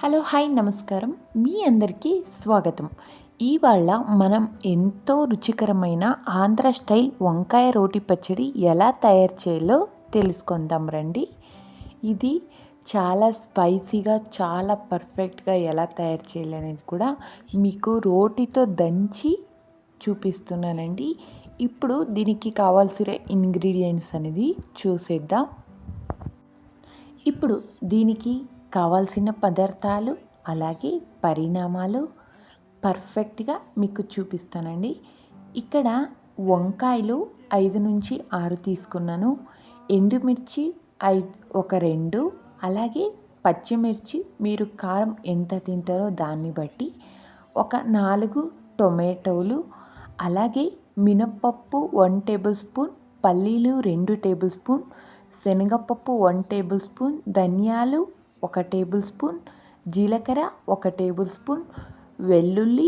Hello hi నమస్కారం. మీ అందరికీ స్వాగతం. ఇవాళ మనం ఎంతో రుచికరమైన ఆంధ్ర స్టైల్ వంకాయ రోటి పచ్చడి ఎలా తయారు చేయాలో తెలుసుకుందాం రండి. ఇది చాలా స్పైసీగా చాలా పర్ఫెక్ట్గా ఎలా తయారు చేయాలనేది కూడా మీకు రోటితో దంచి చూపిస్తున్నానండి. ఇప్పుడు దీనికి కావాల్సిన ఇంగ్రీడియంట్స్ అనేది చూసేద్దాం. ఇప్పుడు దీనికి కావాల్సిన పదార్థాలు అలాగే పరిణామాలు పర్ఫెక్ట్గా మీకు చూపిస్తానండి. ఇక్కడ వంకాయలు 5 నుంచి 6 తీసుకున్నాను. ఎండుమిర్చి ఒక 2, అలాగే పచ్చిమిర్చి మీరు కారం ఎంత తింటారో దాన్ని బట్టి ఒక 4 టొమాటోలు, అలాగే మినప్పప్పు 1 టేబుల్ స్పూన్, పల్లీలు 2 టేబుల్ స్పూన్, శనగపప్పు 1 టేబుల్ స్పూన్, ధనియాలు 1 టేబుల్ స్పూన్, జీలకర్ర 1 టేబుల్ స్పూన్, వెల్లుల్లి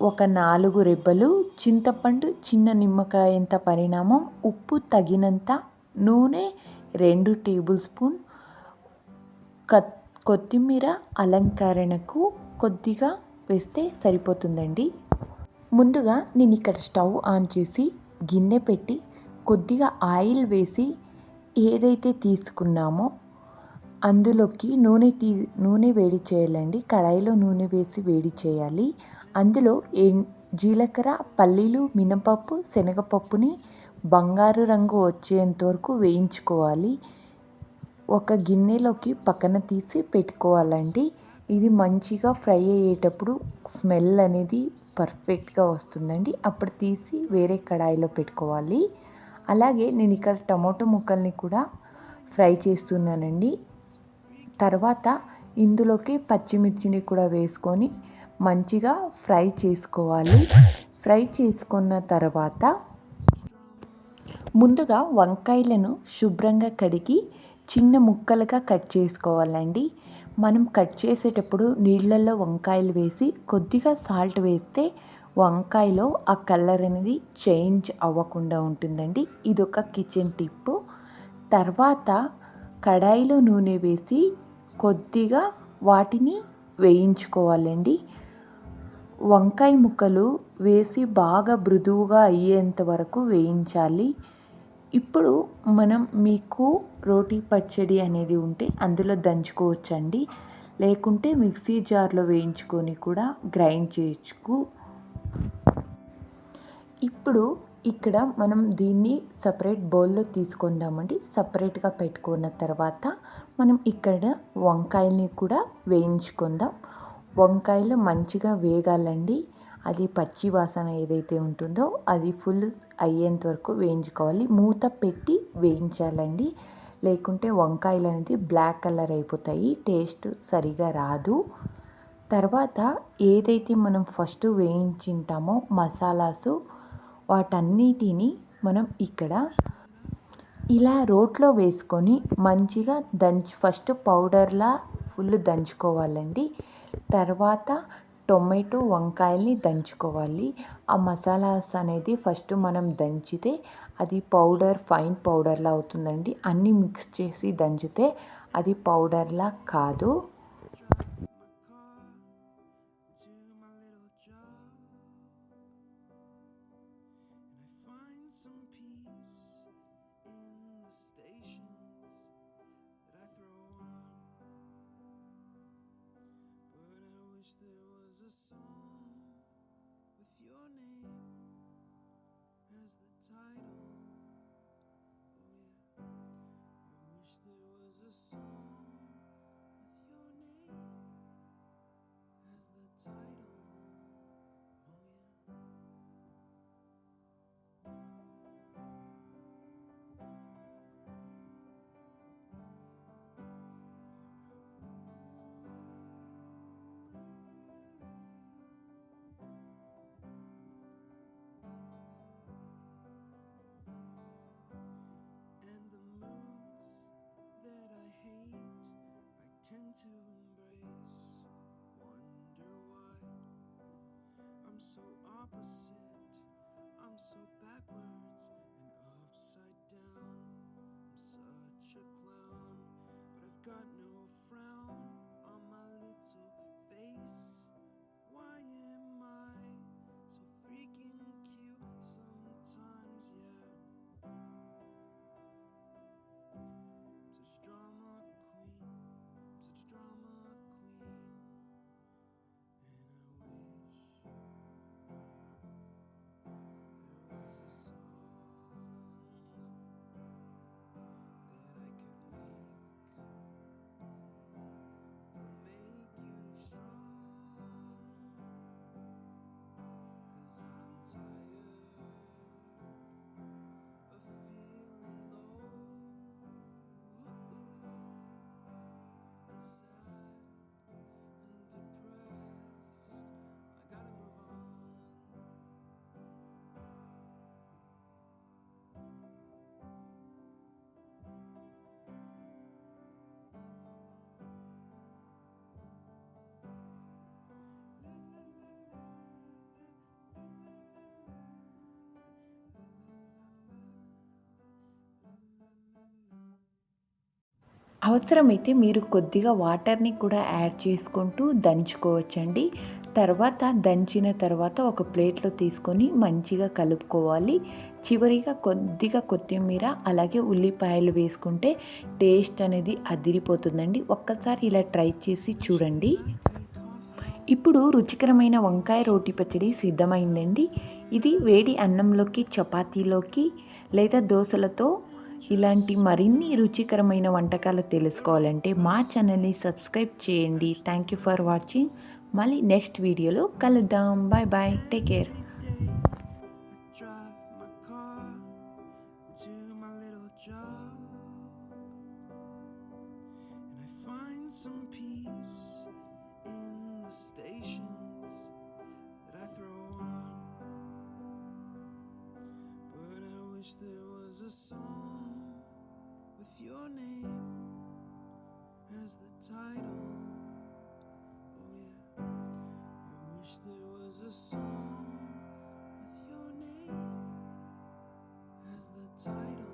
ఒక 4 రెబ్బలు, చింతపండు చిన్న నిమ్మకాయంత పరిమాణం, ఉప్పు తగినంత, నూనె 2 టేబుల్ స్పూన్, కొత్తిమీర అలంకరణకు కొద్దిగా వేస్తే సరిపోతుందండి. ముందుగా నేను ఇక్కడ స్టవ్ ఆన్ చేసి గిన్నె పెట్టి కొద్దిగా ఆయిల్ వేసి ఏదైతే తీసుకున్నామో అందులోకి నూనె వేడి చేయాలండి. కడాయిలో నూనె వేసి వేడి చేయాలి. అందులో జీలకర్ర, పల్లీలు, మినపప్పు, శనగపప్పుని బంగారు రంగు వచ్చేంత వరకు వేయించుకోవాలి. ఒక గిన్నెలోకి పక్కన తీసి పెట్టుకోవాలండి. ఇది మంచిగా ఫ్రై అయ్యేటప్పుడు స్మెల్ అనేది పర్ఫెక్ట్గా వస్తుందండి. అప్పుడు తీసి వేరే కడాయిలో పెట్టుకోవాలి. అలాగే నేను ఇక్కడ టమాటో ముక్కల్ని కూడా ఫ్రై చేస్తున్నానండి. తర్వాత ఇందులోకి పచ్చిమిర్చిని కూడా వేసుకొని మంచిగా ఫ్రై చేసుకోవాలి. ఫ్రై చేసుకున్న తర్వాత ముందుగా వంకాయలను శుభ్రంగా కడిగి చిన్న ముక్కలుగా కట్ చేసుకోవాలండి. మనం కట్ చేసేటప్పుడు నీళ్ళల్లో వంకాయలు వేసి కొద్దిగా సాల్ట్ వేస్తే వంకాయలో ఆ కలర్ అనేది చేంజ్ అవ్వకుండా ఉంటుందండి. ఇదొక కిచెన్ టిప్పు. తర్వాత కడాయిలో నూనె వేసి కొద్దిగా వాటిని వేయించుకోవాలండి. వంకాయ ముక్కలు వేసి బాగా మృదువుగా అయ్యేంత వరకు వేయించాలి. ఇప్పుడు మనం మీకు రోటి పచ్చడి అనేది ఉంటే అందులో దంచుకోవచ్చండి. లేకుంటే మిక్సీ జార్లో వేయించుకొని కూడా గ్రైండ్ చేయొచ్చు. ఇప్పుడు ఇక్కడ మనం దీన్ని సపరేట్ బౌల్లో తీసుకుందామండి. సపరేట్గా పెట్టుకున్న తర్వాత మనం ఇక్కడ వంకాయల్ని కూడా వేయించుకుందాం. వంకాయలు మంచిగా వేగాలండి. అది పచ్చి వాసన ఏదైతే ఉంటుందో అది ఫుల్ అయ్యేంత వరకు వేయించుకోవాలి. మూత పెట్టి వేయించాలండి. లేకుంటే వంకాయలు అనేది బ్లాక్ కలర్ అయిపోతాయి, టేస్ట్ సరిగా రాదు. తర్వాత ఏదైతే మనం ఫస్ట్ వేయించింటామో మసాలాసు వాటన్నిటిని మనం ఇక్కడ ఇలా రోట్లో వేసుకొని మంచిగా ఫస్ట్ పౌడర్లా ఫుల్ దంచుకోవాలండి. తర్వాత టొమాటో వంకాయల్ని దంచుకోవాలి. ఆ మసాలాస్ అనేది ఫస్ట్ మనం దంచితే అది ఫైన్ పౌడర్లా అవుతుందండి. అన్నీ మిక్స్ చేసి దంచితే అది పౌడర్లా కాదు. అవసరమైతే మీరు కొద్దిగా వాటర్ని కూడా యాడ్ చేసుకుంటూ దంచుకోవచ్చండి. తర్వాత దంచిన తర్వాత ఒక ప్లేట్‌లో తీసుకొని మంచిగా కలుపుకోవాలి. చివరిగా కొద్దిగా కొత్తిమీర అలాగే ఉల్లిపాయలు వేసుకుంటే టేస్ట్ అనేది అదిరిపోతుందండి. ఒక్కసారి ఇలా ట్రై చేసి చూడండి. ఇప్పుడు రుచికరమైన వంకాయ రోటి పచ్చడి సిద్ధమైందండి. ఇది వేడి అన్నంలోకి, చపాతీలోకి లేదా దోసలతో ఇలాంటి మరిన్ని రుచికరమైన వంటకాలు తెలుసుకోవాలంటే మా ఛానల్‌ని సబ్స్క్రైబ్ చేయండి. Thank you for watching. మళ్ళీ నెక్స్ట్ వీడియోలో కలుద్దాం. Bye bye. Take care. Drive my car to my little job, and I find some peace in the stations that I throw on. But I wish there was a song with your name as the title. Oh yeah, I wish there was a song with your name as the title.